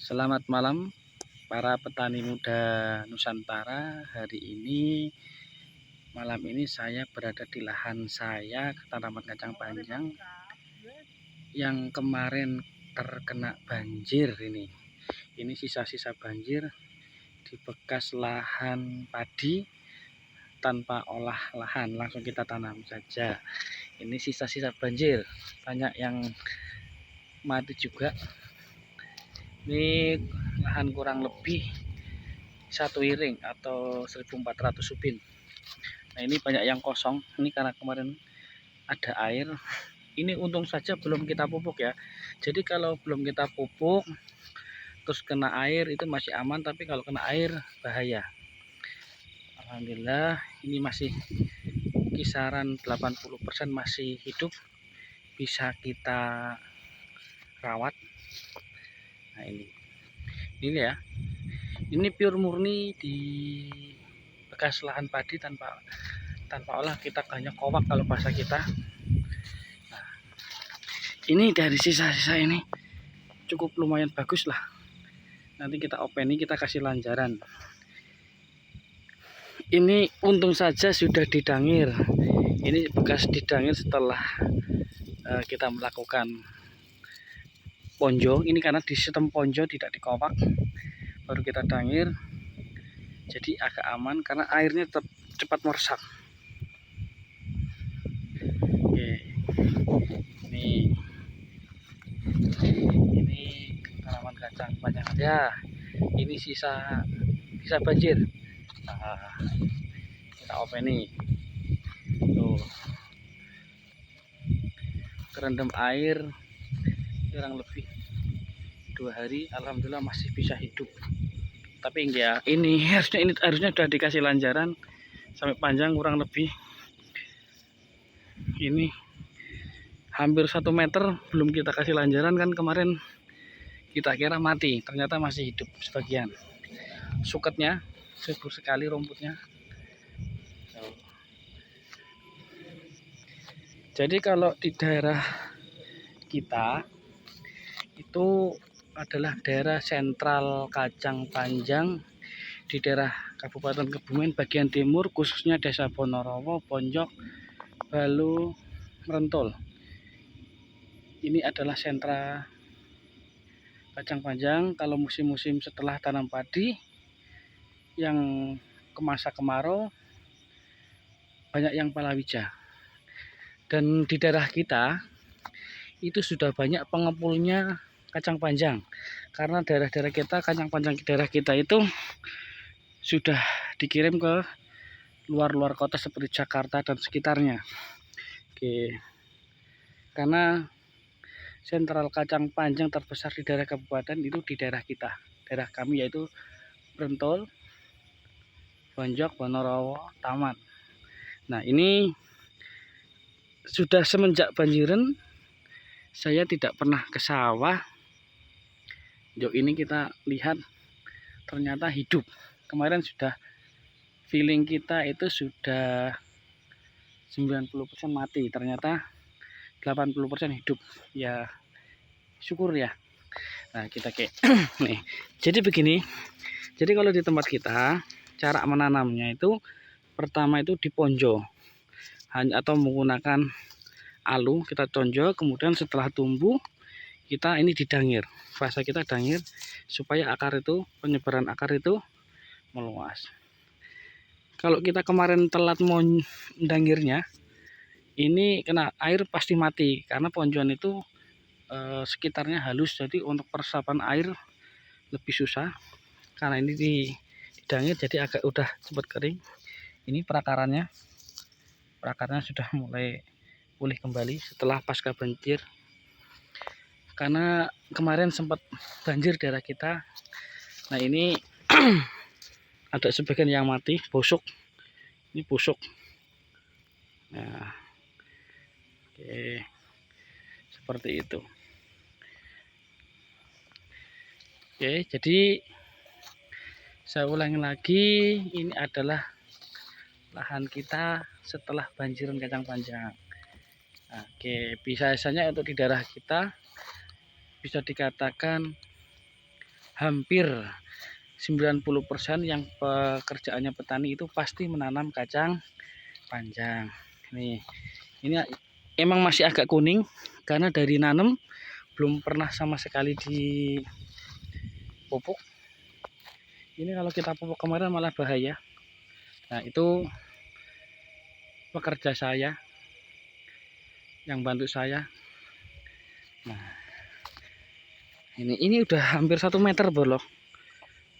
Selamat malam para petani muda Nusantara. Hari ini malam ini saya berada di lahan saya tanaman kacang panjang yang kemarin terkena banjir ini. Ini sisa-sisa banjir di bekas lahan padi tanpa olah lahan, langsung kita tanam saja. Ini sisa-sisa banjir, banyak yang mati juga. Ini lahan kurang lebih 1 iring atau 1400 ubin. Nah, ini banyak yang kosong. Ini karena kemarin ada air. Ini untung saja belum kita pupuk ya. Jadi kalau belum kita pupuk terus kena air itu masih aman, tapi kalau kena air bahaya. Alhamdulillah ini masih kisaran 80% masih hidup, bisa kita rawat. Nah, ini ya. Ini pure murni di bekas lahan padi tanpa olah, kita hanya kowak kalau bahasa kita. Nah, ini dari sisa-sisa ini cukup lumayan bagus lah. Nanti kita openi, kita kasih lanjaran. Ini untung saja sudah didangir. Ini bekas didangir setelah kita melakukan ponjo. Ini karena di sistem ponjo tidak dikowak, baru kita dangir. Jadi agak aman karena airnya tetap cepat meresap. Oke, ini tanaman kacang panjang ya. Ini sisa banjir. Nah, kita openi. Tuh, kerendam air kurang lebih 2 hari. Alhamdulillah masih bisa hidup. Tapi ya ini harusnya sudah dikasih lanjaran sampai panjang kurang lebih ini hampir 1 meter. Belum kita kasih lanjaran kan, kemarin kita kira mati, ternyata masih hidup sebagian. Suketnya subur sekali, rumputnya. Jadi kalau di daerah kita itu adalah daerah sentral kacang panjang di daerah Kabupaten Kebumen bagian timur, khususnya Desa Bonorowo, Ponjok, Balu, Merentol. Ini adalah sentra kacang panjang. Kalau musim-musim setelah tanam padi yang ke masa kemarau, banyak yang palawija. Dan di daerah kita itu sudah banyak pengepulnya kacang panjang, karena daerah-daerah kita, kacang panjang daerah kita itu sudah dikirim ke luar kota seperti Jakarta dan sekitarnya. Oke, karena sentral kacang panjang terbesar di daerah kabupaten itu di daerah kita, daerah kami, yaitu Merentol, Ponjok, Bonorowo, Taman. Nah, ini sudah semenjak banjiran saya tidak pernah ke sawah. Jok ini kita lihat ternyata hidup. Kemarin sudah feeling kita itu sudah 90% mati, ternyata 80% hidup. Ya syukur ya. Nah, kita kayak nih. Jadi begini. Jadi kalau di tempat kita cara menanamnya itu pertama itu diponjo, hanya atau menggunakan alu, kita conjo, kemudian setelah tumbuh kita ini didangir. Fase kita dangir supaya akar itu, penyebaran akar itu meluas. Kalau kita kemarin telat mendangirnya, ini kena air pasti mati karena ponjoan itu sekitarnya halus, jadi untuk peresapan air lebih susah. Karena ini didangir jadi agak udah cepat kering. Ini perakarannya sudah mulai pulih kembali setelah pasca banjir, karena kemarin sempat banjir daerah kita. Nah, ini ada sebagian yang mati, busuk. Ini busuk. Nah, oke, seperti itu. Oke, jadi saya ulangi lagi, ini adalah lahan kita setelah banjiran kacang panjang. Oke, biasanya untuk di daerah kita bisa dikatakan hampir 90% yang pekerjaannya petani itu pasti menanam kacang panjang. Ini emang masih agak kuning karena dari nanam belum pernah sama sekali dipupuk. Ini kalau kita pupuk kemarin malah bahaya. Nah, itu pekerja saya yang bantu saya. Nah, ini udah hampir 1 meter loh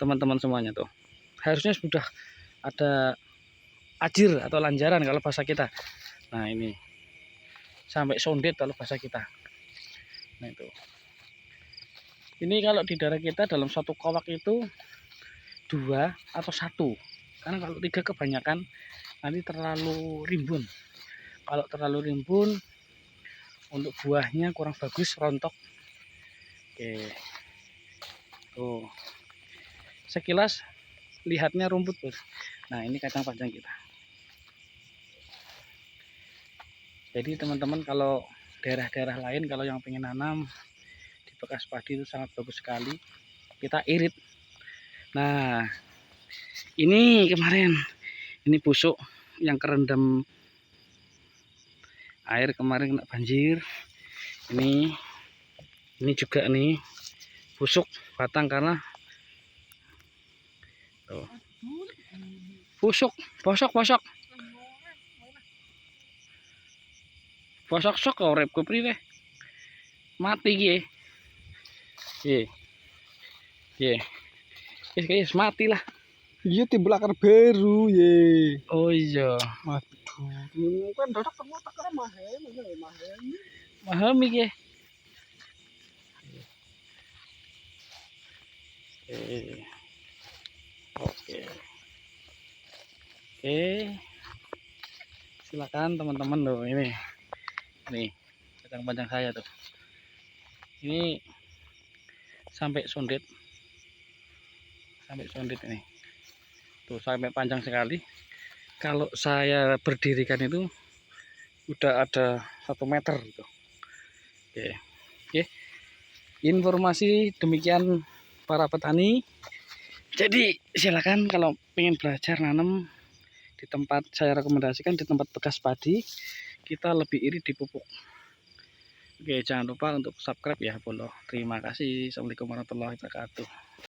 teman-teman semuanya tuh. Harusnya sudah ada ajir atau lanjaran kalau bahasa kita. Nah, ini sampai sondet kalau bahasa kita. Nah, itu. Ini kalau di daerah kita dalam satu kawak itu 2 atau 1. Karena kalau 3 kebanyakan nanti terlalu rimbun. Kalau terlalu rimbun untuk buahnya kurang bagus, rontok. Oke. Tuh. Sekilas lihatnya rumput, Bos. Nah, ini kacang panjang kita. Jadi teman-teman kalau daerah-daerah lain kalau yang pengen nanam di bekas padi itu sangat bagus sekali. Kita irit. Nah, ini kemarin ini busuk yang kerendam air kemarin kena banjir. Ini juga nih busuk batang karena tuh. Busuk, bosok sok urip ku priwe. Mati iki. Nggih. Nggih. Wis mati lah. Iya timbul akar baru ye. Oh iya. Waduh, ini kan dadak semua takar mahem. Paham iki. Oke. Oke. Silakan teman-teman loh ini. Nih, kacang panjang saya tuh. Ini sampai sondet. Ini. Tuh sampai panjang sekali. Kalau saya berdirikan itu udah ada 1 meter gitu. Oke. Oke. Informasi demikian para petani. Jadi silakan kalau pengen belajar nanam di tempat saya rekomendasikan di tempat bekas padi, kita lebih irit di pupuk. Oke, jangan lupa untuk subscribe ya, Bolo. Terima kasih. Assalamualaikum warahmatullahi wabarakatuh.